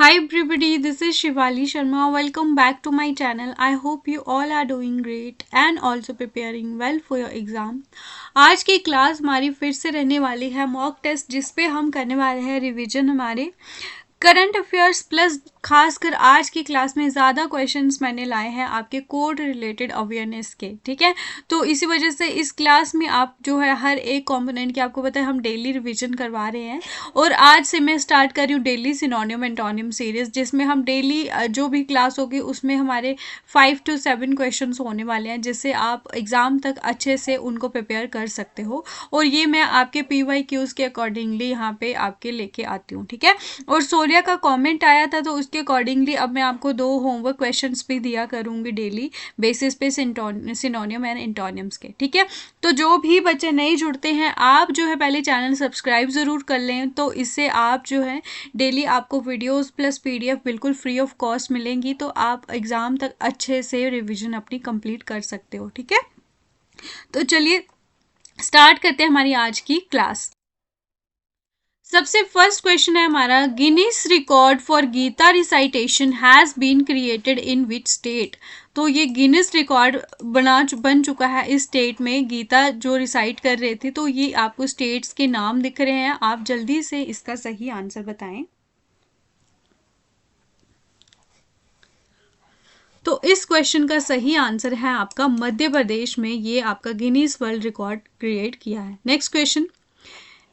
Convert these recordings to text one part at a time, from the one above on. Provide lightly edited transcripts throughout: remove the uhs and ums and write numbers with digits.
Hi everybody, this is Shivali Sharma. Welcome back to my channel. I hope you all are doing great and also preparing well for your exam. आज की class हमारी फिर से रहने वाली है mock test, जिसपे हम करने वाले हैं रिवीजन हमारे करंट अफेयर्स प्लस खासकर आज की क्लास में ज़्यादा क्वेश्चंस मैंने लाए हैं आपके कोड रिलेटेड अवेयरनेस के। ठीक है, तो इसी वजह से इस क्लास में आप जो है हर एक कंपोनेंट की आपको पता है हम डेली रिवीजन करवा रहे हैं। और आज से मैं स्टार्ट कर रही हूँ डेली सिनोनिम एंटोनिम सीरीज, जिसमें हम डेली जो भी क्लास होगी उसमें हमारे 5 to 7 क्वेश्चन होने वाले हैं, जिससे आप एग्ज़ाम तक अच्छे से उनको प्रिपेयर कर सकते हो। और ये मैं आपके PYQs के अकॉर्डिंगली यहाँ पे आपके लेके आती हूँ। ठीक है, और सूर्या का कमेंट आया था तो उसके अकॉर्डिंगली अब मैं आपको 2 होमवर्क क्वेश्चंस भी दिया करूँगी डेली बेसिस पे सिनोनिम एंड एंटोनिम्स के। ठीक है, तो जो भी बच्चे नहीं जुड़ते हैं आप जो है पहले चैनल सब्सक्राइब ज़रूर कर लें, तो इससे आप जो है डेली आपको वीडियोस प्लस PDF बिल्कुल फ्री ऑफ कॉस्ट मिलेंगी, तो आप एग्ज़ाम तक अच्छे से रिविजन अपनी कंप्लीट कर सकते हो। ठीक है, तो चलिए स्टार्ट करते हैं हमारी आज की क्लास। सबसे फर्स्ट क्वेश्चन है हमारा, Guinness record for Gita recitation has been created in which state. तो ये गिनीज रिकॉर्ड बन चुका है इस स्टेट में, गीता जो रिसाइट कर रहे थे। तो ये आपको स्टेट्स के नाम दिख रहे हैं, आप जल्दी से इसका सही आंसर बताएं। तो इस क्वेश्चन का सही आंसर है आपका मध्य प्रदेश में, ये आपका गिनीज वर्ल्ड रिकॉर्ड क्रिएट किया है। Next question,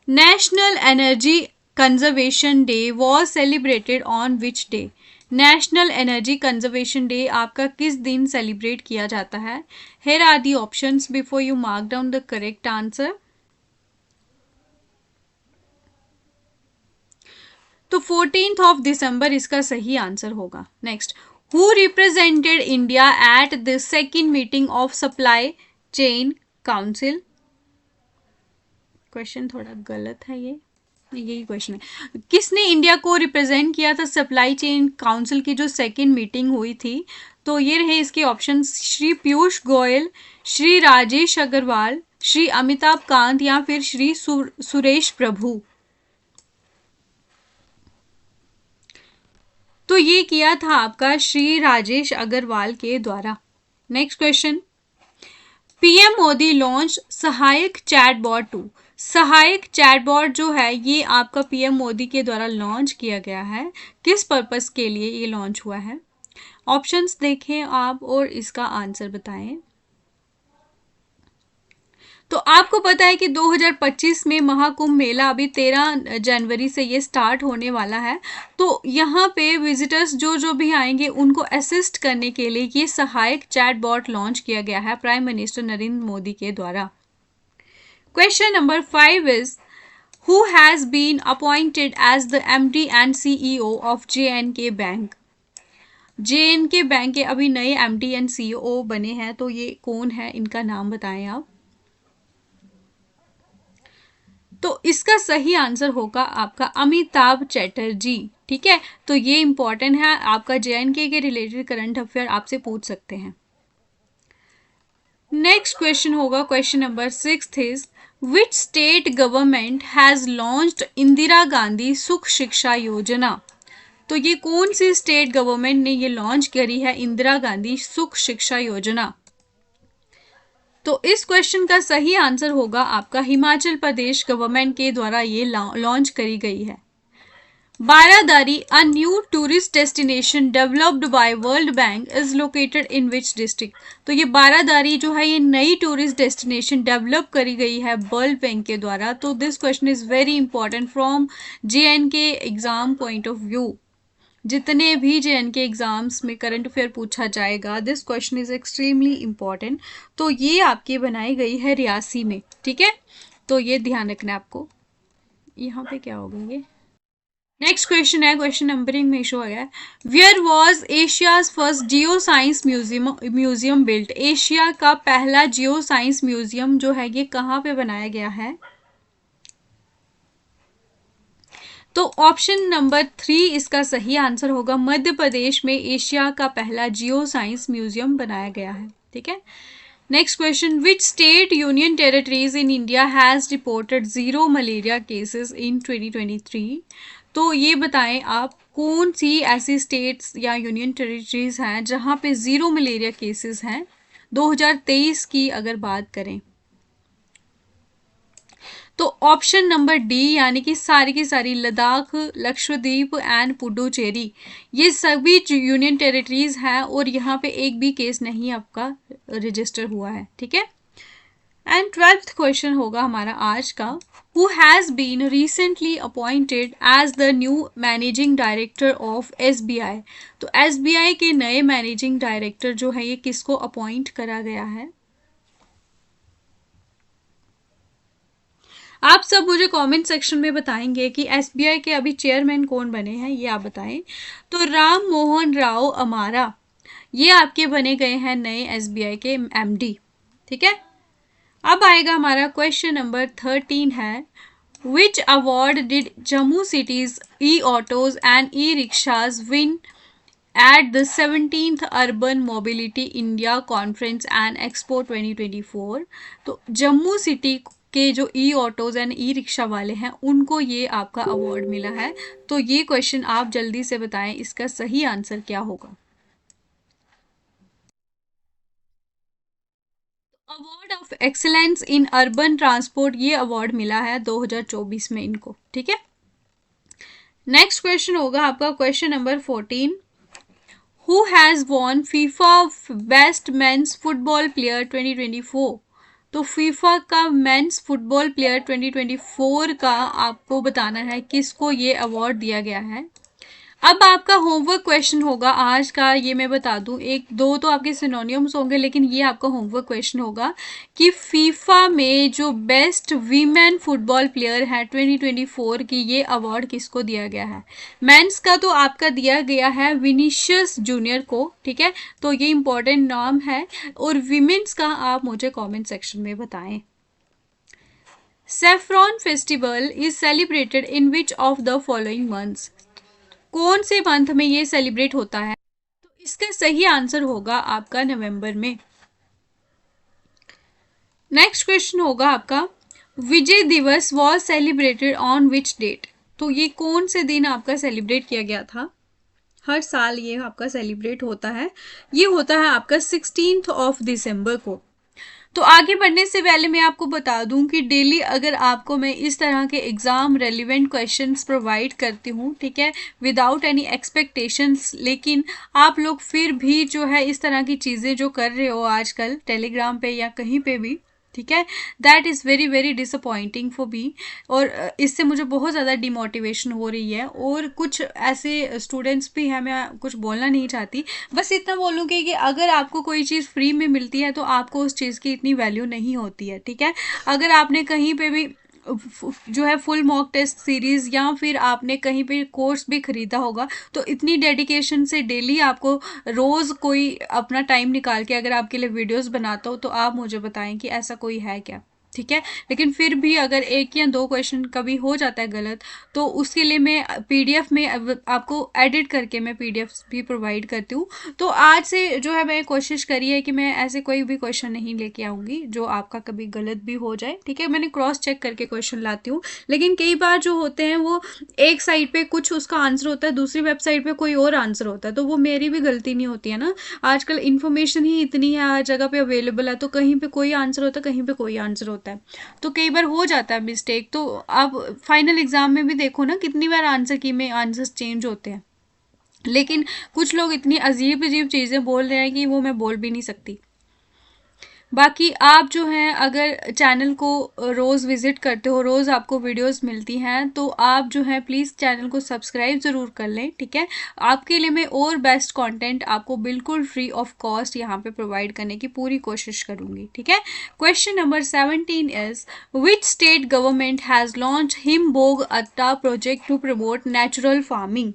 national energy conservation day was celebrated on which day. National energy conservation day आपका किस दिन सेलिब्रेट किया जाता है। Here are the options before you mark down the correct answer. तो 14 दिसंबर इसका सही आंसर होगा। Next, who represented India at the second meeting of supply chain council. Question थोड़ा गलत है, ये यही क्वेश्चन है, किसने इंडिया को रिप्रेजेंट किया था सप्लाई चेन काउंसिल की जो सेकंड मीटिंग हुई थी। तो ये रहे इसके ऑप्शन, श्री पीयूष गोयल, श्री राजेश अग्रवाल, श्री अमिताभ कांत या फिर श्री सुरेश प्रभु। तो ये किया था आपका श्री राजेश अग्रवाल के द्वारा। Next question, PM Modi launch सहायक चैटबॉट 2। सहायक चैटबॉट जो है ये आपका PM मोदी के द्वारा लॉन्च किया गया है, किस पर्पस के लिए ये लॉन्च हुआ है। ऑप्शंस देखें आप और इसका आंसर बताएं। तो आपको पता है कि 2025 में महाकुंभ मेला अभी 13 जनवरी से ये स्टार्ट होने वाला है। तो यहाँ पे विजिटर्स जो भी आएंगे उनको असिस्ट करने के लिए ये सहायक चैटबॉट लॉन्च किया गया है प्राइम मिनिस्टर नरेंद्र मोदी के द्वारा। Question number 5 is, who has been appointed as the MD and CEO of JNK bank. JNK bank के अभी नए MD एंड CEO बने हैं, तो ये कौन है, इनका नाम बताएं आप। तो इसका सही आंसर होगा आपका अमिताभ चैटर्जी। ठीक है, तो ये इंपॉर्टेंट है, आपका JNK के रिलेटेड करंट अफेयर आपसे पूछ सकते हैं। नेक्स्ट क्वेश्चन होगा question number 6 is, which state government has launched Indira Gandhi सुख शिक्षा योजना। तो ये कौन सी स्टेट गवर्नमेंट ने ये लॉन्च करी है इंदिरा गांधी सुख शिक्षा योजना। तो इस क्वेश्चन का सही आंसर होगा आपका हिमाचल प्रदेश गवर्नमेंट के द्वारा ये लॉन्च करी गई है। Baradari, a new tourist destination developed by World Bank, is located in which district. तो ये बारादारी जो है ये नई टूरिस्ट डेस्टिनेशन डेवलप करी गई है वर्ल्ड बैंक के द्वारा। तो this question is very important from JNK exam point of view. जितने भी JNK एग्जाम्स में करंट अफेयर पूछा जाएगा, this question is extremely important. तो ये आपकी बनाई गई है रियासी में। ठीक है, तो ये ध्यान रखना है आपको। यहाँ पे क्या होगा ये। नेक्स्ट क्वेश्चन है, क्वेश्चन नंबरिंग में इशू आ गया है, where was Asia's first geo science museum built. Asia का पहला जियो साइंस म्यूजियम जो है ये कहाँ पे बनाया गया है। तो ऑप्शन नंबर 3 इसका सही आंसर होगा, मध्य प्रदेश में एशिया का पहला जियो साइंस म्यूजियम बनाया गया है। ठीक है, next question, which state union territories in India has reported 0 malaria cases in 2023। तो ये बताएं आप कौन सी ऐसी स्टेट्स या यूनियन टेरिटरीज हैं जहां पे ज़ीरो मलेरिया केसेस हैं 2023 की अगर बात करें? तो ऑप्शन नंबर डी यानी कि सारी की सारी लद्दाख, लक्षद्वीप एंड पुडुचेरी, ये सभी यूनियन टेरिटरीज हैं और यहाँ पे एक भी केस नहीं आपका रजिस्टर हुआ है, ठीक है। एंड 12th क्वेश्चन होगा हमारा आज का, who has been recently appointed as the new managing director of SBI? तो SBI के नए मैनेजिंग डायरेक्टर जो है ये किसको अपॉइंट करा गया है? आप सब मुझे कमेंट सेक्शन में बताएंगे कि SBI के अभी चेयरमैन कौन बने हैं, ये आप बताएं। तो राम मोहन राव अमारा ये आपके बने गए हैं नए SBI के MD, ठीक है। अब आएगा हमारा क्वेश्चन नंबर 13 है, which award did Jammu cities e autos and e rickshaws win at the 17th urban mobility India conference and expo 2024? तो जम्मू सिटी के जो e autos and e rickshaw वाले हैं उनको ये आपका अवार्ड मिला है। तो ये क्वेश्चन आप जल्दी से बताएं, इसका सही आंसर क्या होगा? Award of excellence in urban transport ये अवार्ड मिला है 2024 में इनको, ठीक है। नेक्स्ट क्वेश्चन होगा आपका question number 14, who has won FIFA best mains football player 2024? तो फीफा का मेंस फुटबॉल प्लेयर 2024 का आपको बताना है किसको ये अवार्ड दिया गया है। अब आपका होमवर्क क्वेश्चन होगा आज का, ये मैं बता दूं, एक दो तो आपके सिनोनियम्स होंगे लेकिन ये आपका होमवर्क क्वेश्चन होगा कि फीफा में जो बेस्ट वीमेन फुटबॉल प्लेयर है 2024 की ये अवार्ड किसको दिया गया है। मेंस का तो आपका दिया गया है विनीशियस जूनियर को, ठीक है, तो ये इंपॉर्टेंट नाम है। और विमेंस का आप मुझे कॉमेंट सेक्शन में बताएं। Saffron festival is celebrated in which of the following months? कौन से मंथ में ये सेलिब्रेट होता है? तो इसका सही आंसर होगा आपका नवंबर में। नेक्स्ट क्वेश्चन होगा आपका, Vijay Diwas was celebrated on which date? तो ये कौन से दिन आपका सेलिब्रेट किया गया था? हर साल ये आपका सेलिब्रेट होता है, ये होता है आपका 16th ऑफ दिसंबर को। तो आगे बढ़ने से पहले मैं आपको बता दूं कि डेली अगर आपको मैं इस तरह के एग्ज़ाम रेलिवेंट क्वेश्चंस प्रोवाइड करती हूं, ठीक है, विदाउट एनी एक्सपेक्टेशंस, लेकिन आप लोग फिर भी जो है इस तरह की चीज़ें जो कर रहे हो आजकल टेलीग्राम पे या कहीं पे भी, ठीक है, that is very very disappointing for me. और इससे मुझे बहुत ज़्यादा डिमोटिवेशन हो रही है। और कुछ ऐसे स्टूडेंट्स भी हैं, मैं कुछ बोलना नहीं चाहती, बस इतना बोलूँगी कि अगर आपको कोई चीज़ फ्री में मिलती है तो आपको उस चीज़ की इतनी वैल्यू नहीं होती है, ठीक है। अगर आपने कहीं पे भी जो है फुल मॉक टेस्ट सीरीज़ या फिर आपने कहीं पे कोर्स भी ख़रीदा होगा तो इतनी डेडिकेशन से डेली आपको रोज़ कोई अपना टाइम निकाल के अगर आपके लिए वीडियोस बनाता हो तो आप मुझे बताएं कि ऐसा कोई है क्या, ठीक है। लेकिन फिर भी अगर एक या दो क्वेश्चन कभी हो जाता है गलत तो उसके लिए मैं PDF में आपको एडिट करके मैं PDF भी प्रोवाइड करती हूँ। तो आज से जो है मैं कोशिश करी है कि मैं ऐसे कोई भी क्वेश्चन नहीं लेके आऊँगी जो आपका कभी गलत भी हो जाए, ठीक है। मैंने क्रॉस चेक करके क्वेश्चन लाती हूँ, लेकिन कई बार जो होते हैं वो एक साइड पे कुछ उसका आंसर होता है, दूसरी वेबसाइट पे कोई और आंसर होता है, तो वो मेरी भी गलती नहीं होती है ना। आजकल इन्फॉर्मेशन ही इतनी है, हर जगह पे अवेलेबल है, तो कहीं पे कोई आंसर होता है, कहीं पे कोई आंसर होता है, तो कई बार हो जाता है मिस्टेक। तो आप फाइनल एग्जाम में भी देखो ना कितनी बार आंसर की में आंसर्स चेंज होते हैं, लेकिन कुछ लोग इतनी अजीब अजीब चीज़ें बोल रहे हैं कि वो मैं बोल भी नहीं सकती। बाकी आप जो हैं अगर चैनल को रोज़ विज़िट करते हो, रोज़ आपको वीडियोस मिलती हैं, तो आप जो है प्लीज़ चैनल को सब्सक्राइब ज़रूर कर लें, ठीक है। आपके लिए मैं और बेस्ट कंटेंट आपको बिल्कुल फ्री ऑफ कॉस्ट यहाँ पे प्रोवाइड करने की पूरी कोशिश करूँगी, ठीक है। Question number 17 is, which state government has launch Himbhog Atta project to promote natural farming?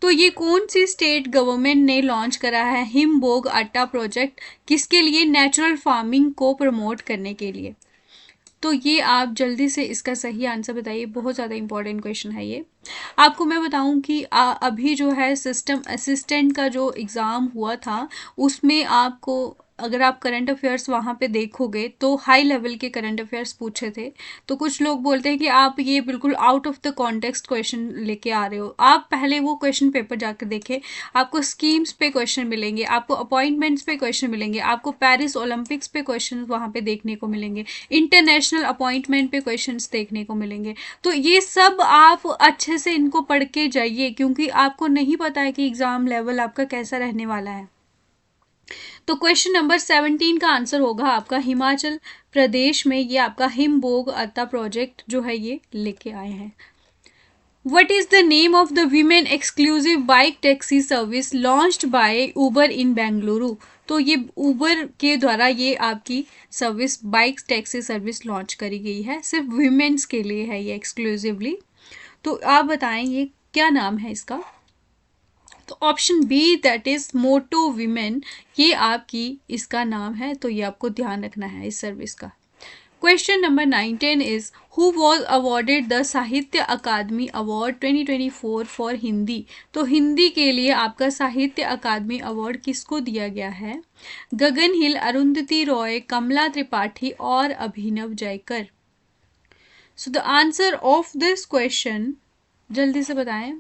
तो ये कौन सी स्टेट गवर्नमेंट ने लॉन्च करा है हिमबोग आटा प्रोजेक्ट, किसके लिए? नेचुरल फार्मिंग को प्रमोट करने के लिए। तो ये आप जल्दी से इसका सही आंसर बताइए, बहुत ज़्यादा इंपॉर्टेंट क्वेश्चन है ये। आपको मैं बताऊं कि अभी जो है सिस्टम असिस्टेंट का जो एग्ज़ाम हुआ था उसमें आपको अगर आप करंट अफेयर्स वहाँ पे देखोगे तो हाई लेवल के करंट अफेयर्स पूछे थे। तो कुछ लोग बोलते हैं कि आप ये बिल्कुल out of the context question लेके आ रहे हो। आप पहले वो क्वेश्चन पेपर जाकर देखें, आपको स्कीम्स पे क्वेश्चन मिलेंगे, आपको अपॉइंटमेंट्स पे क्वेश्चन मिलेंगे, आपको पेरिस ओलंपिक्स पे क्वेश्चन वहाँ पे देखने को मिलेंगे, इंटरनेशनल अपॉइंटमेंट पे क्वेश्चंस देखने को मिलेंगे। तो ये सब आप अच्छे से इनको पढ़ के जाइए, क्योंकि आपको नहीं पता है कि एग्जाम लेवल आपका कैसा रहने वाला है। तो क्वेश्चन नंबर 17 का आंसर होगा आपका हिमाचल प्रदेश में ये आपका हिमबोग अत्ता प्रोजेक्ट जो है ये लेके आए हैं। What is the name of the women exclusive bike taxi service launched by Uber in Bengaluru? तो ये उबर के द्वारा ये आपकी service bike taxi service launch करी गई है, सिर्फ वीमेंस के लिए है ये एक्सक्लूसिवली। तो आप बताएं ये क्या नाम है इसका? तो option B that is motto women, ये आपकी इसका नाम है। तो ये आपको ध्यान रखना है इस सर्विस का। Question number 19 is who was awarded the साहित्य अकादमी अवार्ड 2024 फॉर हिंदी? तो हिंदी के लिए आपका साहित्य अकादमी अवार्ड किसको दिया गया है? गगन हिल, अरुंधति रॉय, कमला त्रिपाठी और Abhinav Jaykar. So the answer of this question जल्दी से बताएं।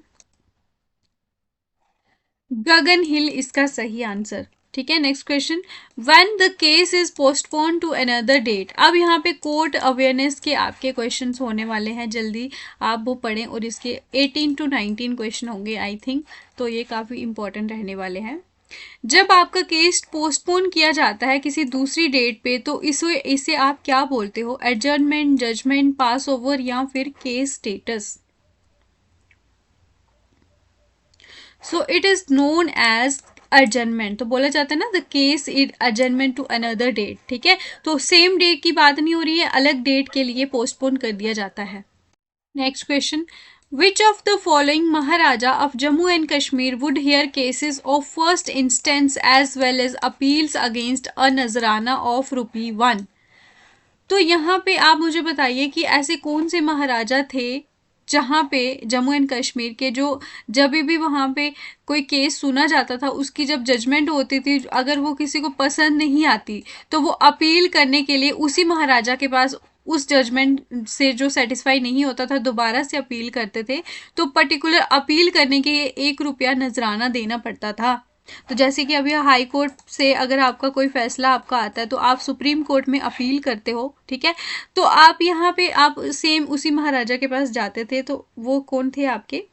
गगन हिल इसका सही आंसर। ठीक है, next question, when the case is postpone to another date. अब यहाँ पे कोर्ट अवेयरनेस के आपके क्वेश्चंस होने वाले हैं, जल्दी आप वो पढ़ें और इसके 18 to 19 क्वेश्चन होंगे आई थिंक। तो ये काफ़ी इंपॉर्टेंट रहने वाले हैं। जब आपका केस पोस्टपोन किया जाता है किसी दूसरी डेट पे तो इसे आप क्या बोलते हो? एडजर्नमेंट, जजमेंट, पास ओवर या फिर case status? So it is known as adjournment. तो बोला जाता है ना the case is adjournment to another date. ठीक है, तो सेम डेट की बात नहीं हो रही है, अलग डेट के लिए पोस्टपोन कर दिया जाता है। Next question, which of the following Maharaja of Jammu and Kashmir would hear cases of first instance as well as appeals against a nazrana of ₹1? तो यहाँ पे आप मुझे बताइए कि ऐसे कौन से महाराजा थे जहाँ पे जम्मू एंड कश्मीर के जो जब भी वहाँ पे कोई केस सुना जाता था उसकी जब जजमेंट होती थी, अगर वो किसी को पसंद नहीं आती तो वो अपील करने के लिए उसी महाराजा के पास उस जजमेंट से जो सेटिस्फाई नहीं होता था दोबारा से अपील करते थे। तो पर्टिकुलर अपील करने के लिए ₹1 नजराना देना पड़ता था। तो जैसे कि अभी हाई कोर्ट से अगर आपका कोई फैसला आपका आता है तो आप सुप्रीम कोर्ट में अपील करते हो। ठीक है, तो आप यहाँ पे आप सेम उसी महाराजा के पास जाते थे। तो वो कौन थे आपके?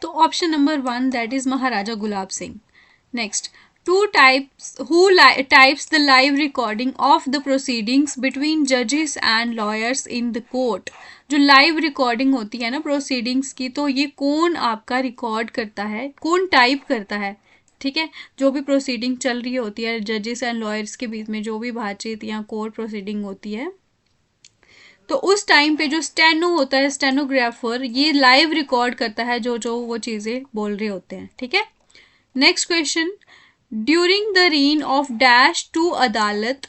तो option number 1 that is Maharaja Gulab Singh. Next, who types the live recording of the proceedings between judges and lawyers in the court? जो लाइव रिकॉर्डिंग होती है ना प्रोसीडिंग्स की, तो ये कौन आपका रिकॉर्ड करता है, कौन टाइप करता है? ठीक है, जो भी प्रोसीडिंग चल रही होती है जजेस एंड लॉयर्स के बीच में, जो भी बातचीत या कोर्ट प्रोसीडिंग होती है, तो उस टाइम पे जो स्टेनो होता है, स्टेनोग्राफर, ये लाइव रिकॉर्ड करता है जो जो वो चीज़ें बोल रहे होते हैं। ठीक है, next question, during the reign of dash to adalat,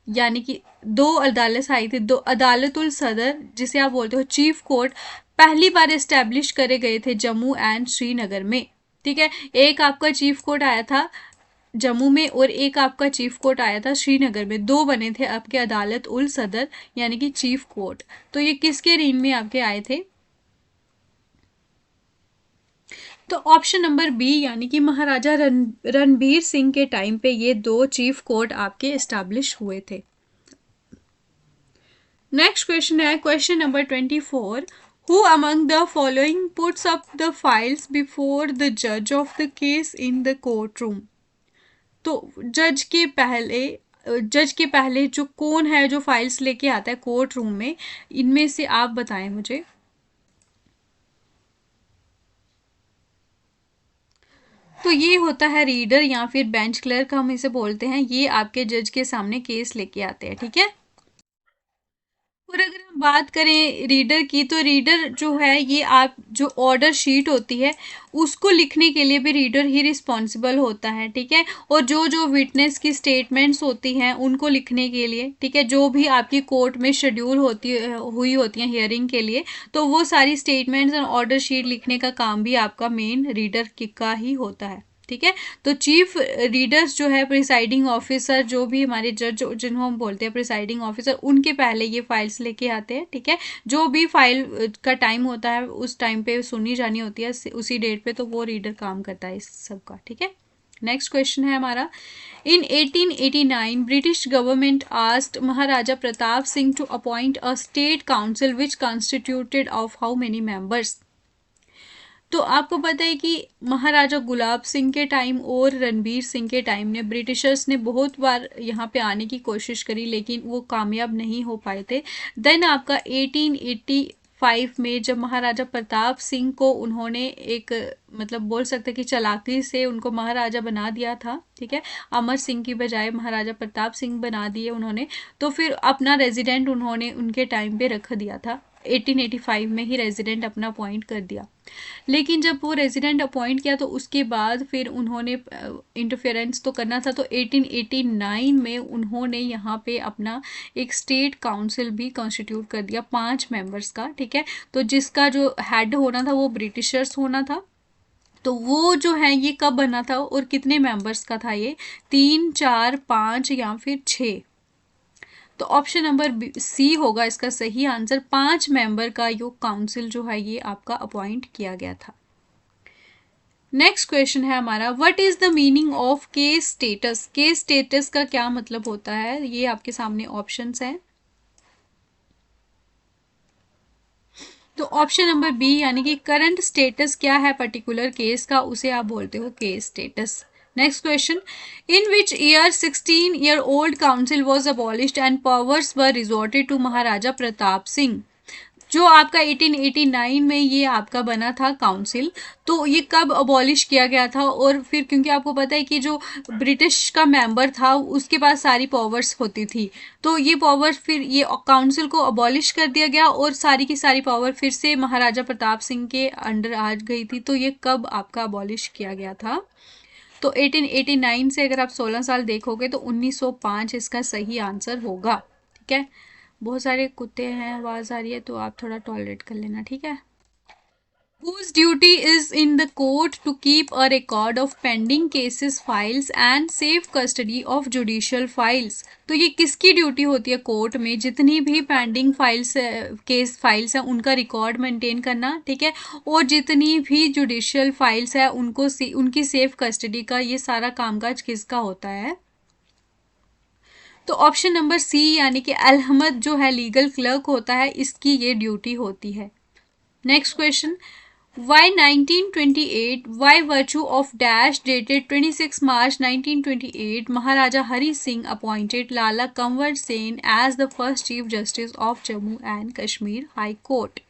यानी कि 2 अदालत आई थी, 2 अदालतुल सदर जिसे आप बोलते हो चीफ कोर्ट, पहली बार इस्टेब्लिश करे गए थे जम्मू एंड श्रीनगर में। ठीक है, एक आपका चीफ कोर्ट आया था जम्मू में और एक आपका चीफ कोर्ट आया था श्रीनगर में, 2 बने थे आपके अदालत उल सदर यानी कि चीफ कोर्ट। तो ये किसके रीन में आपके आए थे? तो ऑप्शन नंबर बी यानी कि महाराजा रणबीर सिंह के टाइम पे ये 2 चीफ कोर्ट आपके एस्टैब्लिश हुए थे। नेक्स्ट क्वेश्चन है question number 24, who among the following puts up the files before the जज of the case in the court room? तो जज के पहले जो कौन है जो फाइल्स लेके आता है कोर्ट रूम में, इनमें से आप बताएं मुझे। तो ये होता है रीडर या फिर बेंच क्लर्क हम इसे बोलते हैं, ये आपके जज के सामने केस लेके आते हैं। ठीक है, और अगर हम बात करें रीडर की, तो रीडर जो है ये आप जो ऑर्डर शीट होती है उसको लिखने के लिए भी रीडर ही रिस्पॉन्सिबल होता है। ठीक है, और जो जो विटनेस की स्टेटमेंट्स होती हैं उनको लिखने के लिए, ठीक है, जो भी आपकी कोर्ट में शेड्यूल हुई होती हैं हियरिंग के लिए, तो वो सारी स्टेटमेंट्स और ऑर्डर शीट लिखने का काम भी आपका मेन रीडर का ही होता है। ठीक है। तो चीफ रीडर्स जो है, प्रिसाइडिंग ऑफिसर, जो भी हमारे जज जिन्हों हम बोलते हैं प्रिसाइडिंग ऑफिसर, उनके पहले ये फाइल्स लेके आते हैं, ठीक है। जो भी फाइल का टाइम होता है उस टाइम पे सुनी जानी होती है उसी डेट पे, तो वो रीडर काम करता है इस सब का, ठीक है। नेक्स्ट क्वेश्चन है हमारा, in 1889 British government asked Maharaja Pratap Singh to appoint a state council which constituted of how many members. तो आपको पता है कि महाराजा गुलाब सिंह के टाइम और रणबीर सिंह के टाइम ने ब्रिटिशर्स ने बहुत बार यहाँ पे आने की कोशिश करी, लेकिन वो कामयाब नहीं हो पाए थे। देन आपका 1885 में जब महाराजा प्रताप सिंह को उन्होंने एक मतलब बोल सकते कि चालाकी से उनको महाराजा बना दिया था, ठीक है, अमर सिंह की बजाय महाराजा प्रताप सिंह बना दिए उन्होंने, तो फिर अपना रेजिडेंट उन्होंने उनके टाइम पे रख दिया था। 1885 में ही रेजिडेंट अपना अपॉइंट कर दिया। लेकिन जब वो रेजिडेंट अपॉइंट किया तो उसके बाद फिर उन्होंने इंटरफेरेंस तो करना था, तो 1889 में उन्होंने यहाँ पे अपना एक स्टेट काउंसिल भी कॉन्स्टिट्यूट कर दिया 5 मेंबर्स का, ठीक है। तो जिसका जो हेड होना था वो ब्रिटिशर्स होना था। तो वो जो है ये कब बना था और कितने मेंबर्स का था ये, 3, 4, 5 या फिर 6। तो ऑप्शन नंबर सी होगा इसका सही आंसर। 5 मेंबर का यो काउंसिल जो है ये आपका अपॉइंट किया गया था। नेक्स्ट क्वेश्चन है हमारा, what is the meaning of case status. Case status का क्या मतलब होता है, ये आपके सामने ऑप्शंस हैं। तो ऑप्शन नंबर बी यानी कि करंट स्टेटस क्या है पर्टिकुलर केस का, उसे आप बोलते हो case status. Next question, in which year 16 year old council was abolished and powers were resorted to Maharaja Pratap Singh. जो आपका 1889 में ये आपका बना था काउंसिल, तो ये कब अबॉलिश किया गया था, और फिर क्योंकि आपको पता है कि जो ब्रिटिश का मेंबर था उसके पास सारी पावर्स होती थी, तो ये पावर फिर ये काउंसिल को अबॉलिश कर दिया गया और सारी की सारी पावर फिर से महाराजा प्रताप सिंह के अंडर आ गई थी। तो ये कब आपका अबॉलिश किया गया था, तो 1889 से अगर आप 16 साल देखोगे तो 1905 इसका सही आंसर होगा, ठीक है। बहुत सारे कुत्ते हैं, आवाज़ आ रही है, तो आप थोड़ा टॉलरेट कर लेना, ठीक है। Whose duty is in the court to keep a record of pending cases, files and safe custody of judicial files। तो ये किसकी ड्यूटी होती है कोर्ट में, जितनी भी पेंडिंग फाइल्स केस फाइल्स हैं उनका रिकॉर्ड मेंटेन करना, ठीक है, और जितनी भी जुडिशियल फाइल्स है उनको उनकी सेफ कस्टडी का ये सारा कामकाज किसका होता है। तो ऑप्शन नंबर सी यानी कि अहमद जो है लीगल क्लर्क होता है, इसकी ये ड्यूटी होती है। Next question, Why 1928, by virtue of dash dated 26 March 1928, Maharaja Hari Singh appointed Lala Kanwar Sen as the first Chief Justice of Jammu and Kashmir High Court।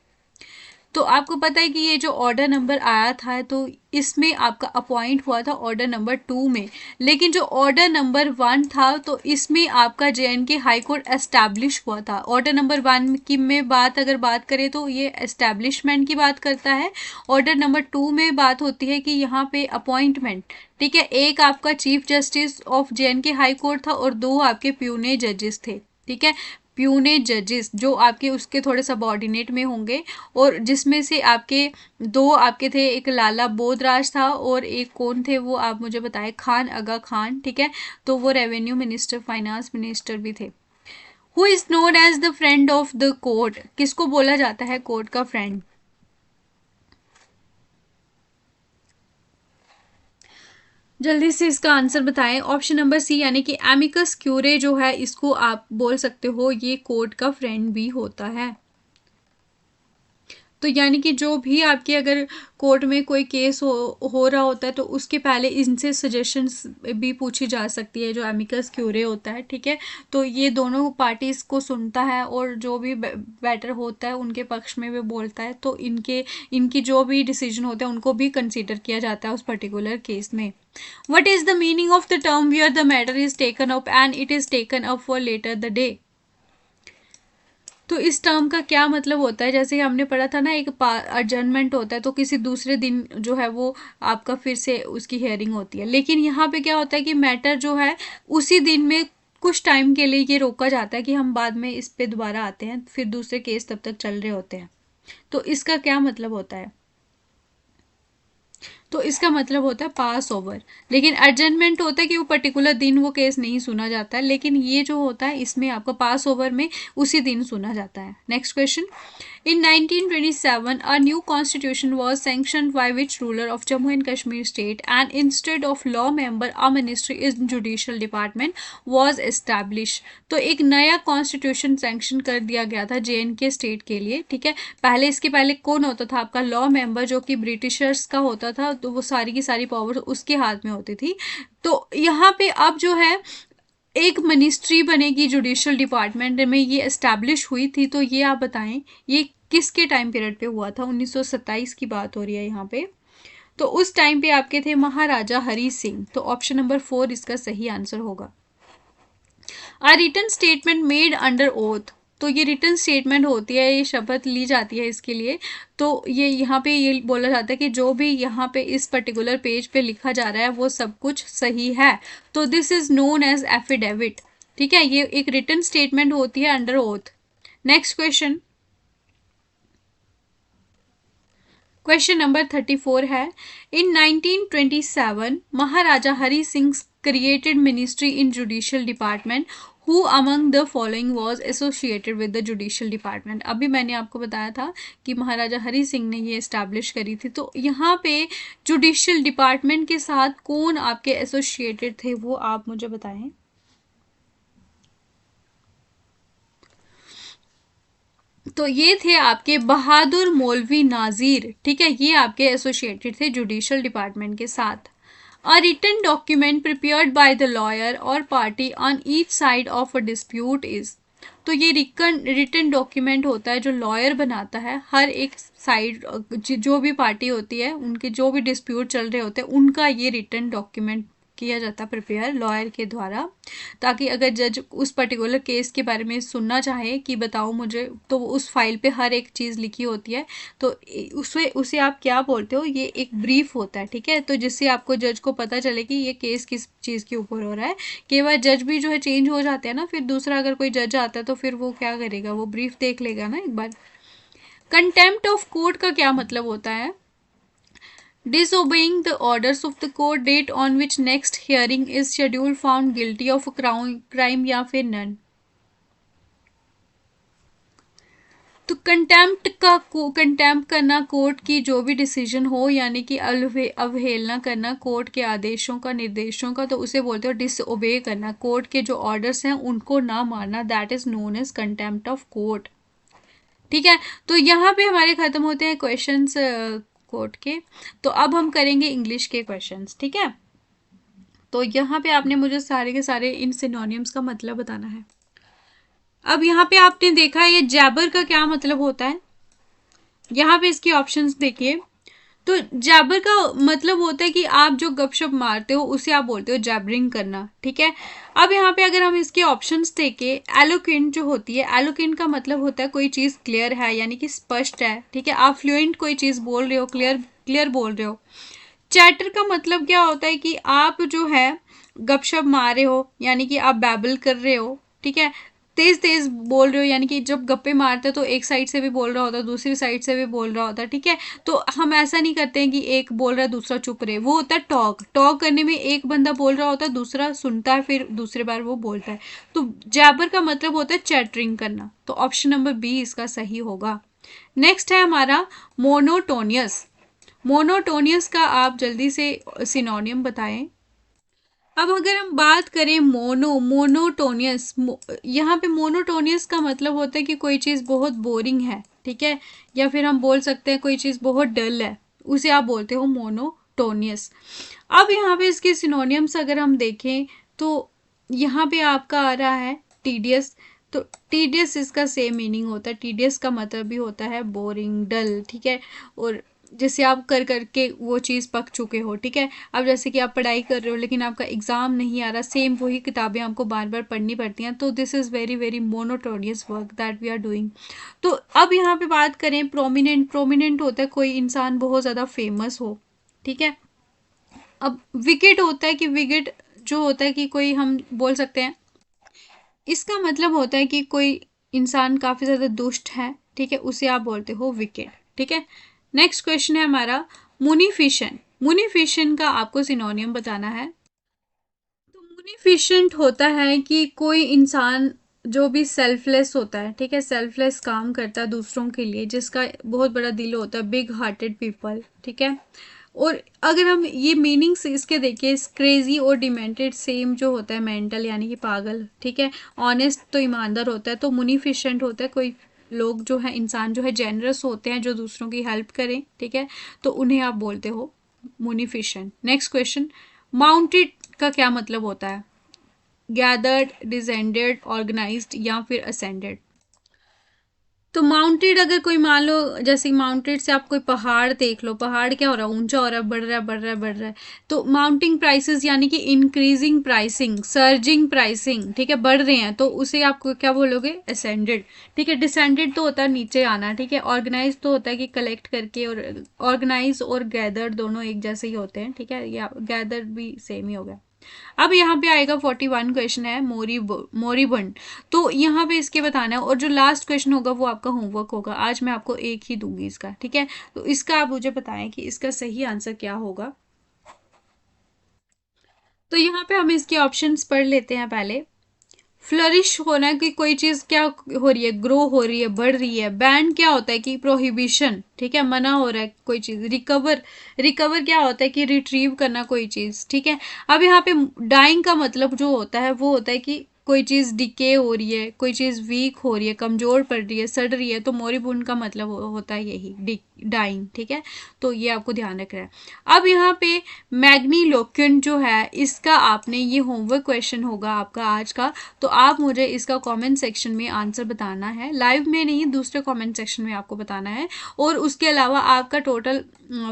तो आपको पता है कि ये जो ऑर्डर नंबर आया था तो इसमें आपका अपॉइंट हुआ था ऑर्डर नंबर 2 में, लेकिन जो ऑर्डर नंबर 1 था तो इसमें आपका JNK हाई कोर्ट एस्टैब्लिश हुआ था। ऑर्डर नंबर 1 की में बात अगर बात करें तो ये एस्टैब्लिशमेंट की बात करता है। ऑर्डर नंबर 2 में बात होती है कि यहाँ पे अपॉइंटमेंट, ठीक है, एक आपका chief justice of JNK high court था और 2 आपके प्यूने जजेस थे, ठीक है, प्यूने जजेस जो आपके उसके थोड़े सबॉर्डिनेट में होंगे, और जिसमें से आपके 2 आपके थे, एक लाला बोधराज था और एक कौन थे वो आप मुझे बताएं, खान आगा खान, ठीक है, तो वो रेवेन्यू मिनिस्टर फाइनेंस मिनिस्टर भी थे। Who is known as the friend of the court, किसको बोला जाता है कोर्ट का फ्रेंड। जल्दी से इसका आंसर बताएं। ऑप्शन नंबर सी यानी कि एमिकस क्यूरे जो है इसको आप बोल सकते हो ये कोर्ट का फ्रेंड भी होता है। तो यानी कि जो भी आपके अगर कोर्ट में कोई केस हो रहा होता है तो उसके पहले इनसे सजेशंस भी पूछी जा सकती है, जो एमिकस क्यूरे होता है, ठीक है। तो ये दोनों पार्टीज को सुनता है और जो भी बेटर होता है उनके पक्ष में भी बोलता है, तो इनकी जो भी डिसीजन होता है उनको भी कंसीडर किया जाता है उस पर्टिकुलर केस में। What is the meaning of the term where the matter is taken up and it is taken up for later the day। तो इस टर्म का क्या मतलब होता है, जैसे हमने पढ़ा था ना, एक अडजर्नमेंट होता है तो किसी दूसरे दिन जो है वो आपका फिर से उसकी हियरिंग होती है, लेकिन यहाँ पे क्या होता है कि मैटर जो है उसी दिन में कुछ टाइम के लिए ये रोका जाता है कि हम बाद में इस पे दोबारा आते हैं, फिर दूसरे केस तब तक चल रहे होते हैं। तो इसका क्या मतलब होता है, तो तो इसका मतलब होता है पास ओवर। लेकिन एडजमेंट होता है कि वो पर्टिकुलर दिन वो केस नहीं सुना जाता है, लेकिन ये जो होता है इसमें आपका पास ओवर में उसी दिन सुना जाता है। Next question, in 1927 a new constitution was sanctioned by which ruler of Jammu and Kashmir state, and instead of law member a ministry in judicial department was established। तो एक नया कॉन्स्टिट्यूशन सैंक्शन कर दिया गया था JNK स्टेट के लिए, ठीक है। पहले इसके पहले कौन होता था आपका लॉ मेंबर, जो कि ब्रिटिशर्स का होता था, तो वो सारी की सारी पावर उसके हाथ में होती थी। तो यहाँ पे अब जो है एक मिनिस्ट्री बनेगी जुडिशियल डिपार्टमेंट में, ये एस्टैब्लिश हुई थी। तो ये आप बताएं ये किसके टाइम पीरियड पे हुआ था? 1927 की बात हो रही है यहाँ पे। तो उस टाइम पे आपके थे महाराजा हरी सिंह। तो ऑप्शन नंबर 4 इसका सही आंसर होगा। A written statement made under oath, तो ये रिटन स्टेटमेंट होती है, ये शपथ ली जाती है इसके लिए। तो ये यहाँ पे ये बोला जाता है कि जो भी यहाँ पे इस पर्टिकुलर पेज पे लिखा जा रहा है वो सब कुछ सही है। तो this is known as affidavit, ठीक है। ये एक रिटन स्टेटमेंट होती है under oath. Next question, question number 34 है, in 1927 Maharaja Hari Singh created ministry in judicial department, who among the following was associated with the judicial department. अभी मैंने आपको बताया था कि महाराजा हरी सिंह ने ये इस्टेब्लिश करी थी। तो यहाँ पे जुडिशियल डिपार्टमेंट के साथ कौन आपके एसोसिएटेड थे वो आप मुझे बताएं। तो ये थे आपके बहादुर मौलवी नाजीर, ठीक है। ये आपके एसोसिएटेड थे जुडिशियल डिपार्टमेंट के साथ। A written document prepared by the lawyer और party on each side of a dispute is, तो ये रिटन डॉक्यूमेंट होता है जो लॉयर बनाता है हर एक साइड, जो भी पार्टी होती है उनके जो भी डिस्प्यूट चल रहे होते हैं उनका ये रिटन डॉक्यूमेंट किया जाता है प्रिपेयर लॉयर के द्वारा, ताकि अगर जज उस पर्टिकुलर केस के बारे में सुनना चाहे कि बताओ मुझे, तो उस फाइल पे हर एक चीज़ लिखी होती है। तो उसे आप क्या बोलते हो, ये एक ब्रीफ होता है, ठीक है। तो जिससे आपको जज को पता चले कि ये केस किस चीज़ के ऊपर हो रहा है। कई बार जज भी जो है चेंज हो जाते हैं ना, फिर दूसरा अगर कोई जज आता है तो फिर वो क्या करेगा, वो ब्रीफ देख लेगा ना एक बार। कंटेम्प्ट ऑफ कोर्ट का क्या मतलब होता है? Disobeying the orders of the court date on which next hearing is scheduled found guilty of a crime या फिर none। तो कंटेम्प्ट करना कोर्ट की जो भी डिसीजन हो, यानी कि अवहेलना करना कोर्ट के आदेशों का निर्देशों का, तो उसे बोलते हो डिसओबे करना, कोर्ट के जो ऑर्डर्स हैं उनको ना मानना, that is known as contempt of court, ठीक है। तो यहाँ पे हमारे खत्म होते हैं क्वेश्चंस कोर्ट के। तो अब हम करेंगे इंग्लिश के क्वेश्चंस, ठीक है। तो यहाँ पे आपने मुझे सारे के सारे इन सिनोनिम्स का मतलब बताना है। अब यहाँ पे आपने देखा ये जैबर का क्या मतलब होता है, यहाँ पे इसकी ऑप्शंस देखिए। तो जैबर का मतलब होता है कि आप जो गपशप मारते हो उसे आप बोलते हो जैबरिंग करना, ठीक है। अब यहाँ पे अगर हम इसके ऑप्शंस देखें, एलोक्वेंट जो होती है, एलोक्वेंट का मतलब होता है कोई चीज़ क्लियर है, यानी कि स्पष्ट है, ठीक है। आप फ्लुएंट कोई चीज़ बोल रहे हो, क्लियर बोल रहे हो। चैटर का मतलब क्या होता है कि आप जो है गपशप मार रहे हो, यानी कि आप बैबल कर रहे हो, ठीक है। तेज तेज बोल रहे हो, यानी कि जब गप्पे मारते हो तो एक साइड से भी बोल रहा होता है, दूसरी साइड से भी बोल रहा होता है, ठीक है। तो हम ऐसा नहीं करते हैं कि एक बोल रहा है दूसरा चुप रहे, वो होता है टॉक करने में एक बंदा बोल रहा होता है, दूसरा सुनता है, फिर दूसरे बार वो बोलता है। तो जैबर का मतलब होता है चैटरिंग करना। तो ऑप्शन नंबर बी इसका सही होगा। नेक्स्ट है हमारा मोनोटोनियस। मोनोटोनियस का आप जल्दी से सिनोनियम बताएं। अब अगर हम बात करें मोनोटोनियस, यहाँ पे मोनोटोनियस का मतलब होता है कि कोई चीज़ बहुत बोरिंग है, ठीक है। या फिर हम बोल सकते हैं कोई चीज़ बहुत डल है, उसे आप बोलते हो मोनोटोनियस। अब यहाँ पे इसके सिनोनियम्स अगर हम देखें तो यहाँ पे आपका आ रहा है टीडियस। तो टीडियस इसका सेम मीनिंग होता है, टीडियस का मतलब भी होता है बोरिंग, डल, ठीक है। और जैसे आप कर करके वो चीज़ पक चुके हो, ठीक है। अब जैसे कि आप पढ़ाई कर रहे हो लेकिन आपका एग्ज़ाम नहीं आ रहा, सेम वही किताबें आपको बार बार पढ़नी पड़ती हैं, तो this is very very monotonous work that we are doing. तो अब यहाँ पे बात करें प्रोमिनेंट होता है कोई इंसान बहुत ज़्यादा फेमस हो, ठीक है। अब विकेट होता है कि विकेट जो होता है कि कोई हम बोल सकते हैं, इसका मतलब होता है कि कोई इंसान काफ़ी ज़्यादा दुष्ट है, ठीक है, उसे आप बोलते हो विकेट, ठीक है। नेक्स्ट क्वेश्चन है हमारा मुनीफिशन। मुनीफिशियंट का आपको सिनोनियम बताना है। तो मुनीफिशियंट होता है कि कोई इंसान जो भी सेल्फलेस होता है, ठीक है, सेल्फलेस काम करता है दूसरों के लिए, जिसका बहुत बड़ा दिल होता है, बिग हार्टेड पीपल, ठीक है। और अगर हम ये मीनिंग्स इसके देखें, क्रेजी और डिमेंटेड सेम जो होता है, मेंटल यानी कि पागल, ठीक है, ऑनेस्ट तो ईमानदार होता है, तो मुनीफिशियंट होता है कोई लोग जो है, इंसान जो है जेनरस होते हैं, जो दूसरों की हेल्प करें, ठीक है, तो उन्हें आप बोलते हो मुनीफिशियंट। नेक्स्ट क्वेश्चन, माउंटेड का क्या मतलब होता है? गैदर्ड, डिसेंडेड, ऑर्गेनाइज्ड या फिर असेंडेड। तो माउंटेड अगर कोई मान लो, जैसे माउंटेड से आप कोई पहाड़ देख लो, पहाड़ क्या हो रहा है, ऊंचा हो रहा है, बढ़ रहा है, बढ़ रहा है, बढ़ रहा है, तो माउंटिंग प्राइसेस यानी कि इंक्रीजिंग प्राइसिंग, सर्जिंग प्राइसिंग, ठीक है, बढ़ रहे हैं, तो उसे आप क्या बोलोगे? असेंडेड। ठीक है, डिसेंडेड तो होता है नीचे आना, ठीक है, ऑर्गेनाइज तो होता है कि कलेक्ट करके, और ऑर्गेनाइज और गैदर दोनों एक जैसे ही होते हैं, ठीक है, या गैदर भी सेम ही हो गया। अब यहाँ पे आएगा 41 क्वेश्चन है, मोरीबंड। तो यहाँ पे इसके बताना है, और जो लास्ट क्वेश्चन होगा वो आपका होमवर्क होगा। आज मैं आपको एक ही दूंगी इसका, ठीक है, तो इसका आप मुझे बताएं कि इसका सही आंसर क्या होगा। तो यहाँ पे हम इसके ऑप्शंस पढ़ लेते हैं पहले। फ्लरिश होना है कि कोई चीज क्या हो रही है, ग्रो हो रही है, बढ़ रही है। बैंड क्या होता है कि प्रोहिबिशन, ठीक है, मना हो रहा है कोई चीज। रिकवर, रिकवर क्या होता है कि रिट्रीव करना कोई चीज, ठीक है। अब यहाँ पे डाइंग का मतलब जो होता है वो होता है कि कोई चीज डिके हो रही है, कोई चीज वीक हो रही है, कमजोर पड़ रही है, सड़ रही है, तो मोरिबुंड का मतलब होता है यही डाइंग, ठीक है। तो ये आपको ध्यान रखना है। अब यहाँ पे मैग्नीलोक्विन जो है, इसका आपने, ये होमवर्क क्वेश्चन होगा आपका आज का, तो आप मुझे इसका कमेंट सेक्शन में आंसर बताना है, लाइव में नहीं, दूसरे कमेंट सेक्शन में आपको बताना है। और उसके अलावा आपका टोटल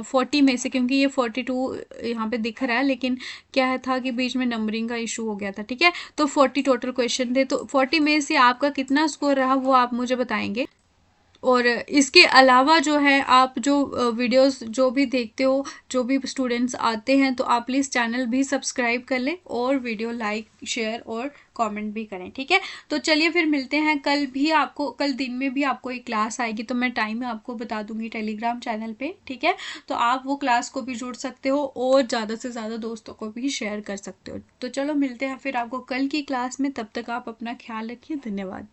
40 में से, क्योंकि ये 42 यहाँ पे दिख रहा है, लेकिन क्या था कि बीच में नंबरिंग का इशू हो गया था, ठीक है, तो 40 टोटल क्वेश्चन थे, तो 40 में से आपका कितना स्कोर रहा वो आप मुझे बताएंगे। और इसके अलावा जो है, आप जो वीडियोस जो भी देखते हो, जो भी स्टूडेंट्स आते हैं, तो आप प्लीज़ चैनल भी सब्सक्राइब कर लें, और वीडियो लाइक, शेयर और कमेंट भी करें, ठीक है। तो चलिए फिर मिलते हैं कल भी। आपको कल दिन में भी आपको एक क्लास आएगी, तो मैं टाइम आपको बता दूंगी टेलीग्राम चैनल पे, ठीक है, तो आप वो क्लास को भी जुड़ सकते हो, और ज़्यादा से ज़्यादा दोस्तों को भी शेयर कर सकते हो। तो चलो मिलते हैं फिर आपको कल की क्लास में, तब तक आप अपना ख्याल रखिए। धन्यवाद।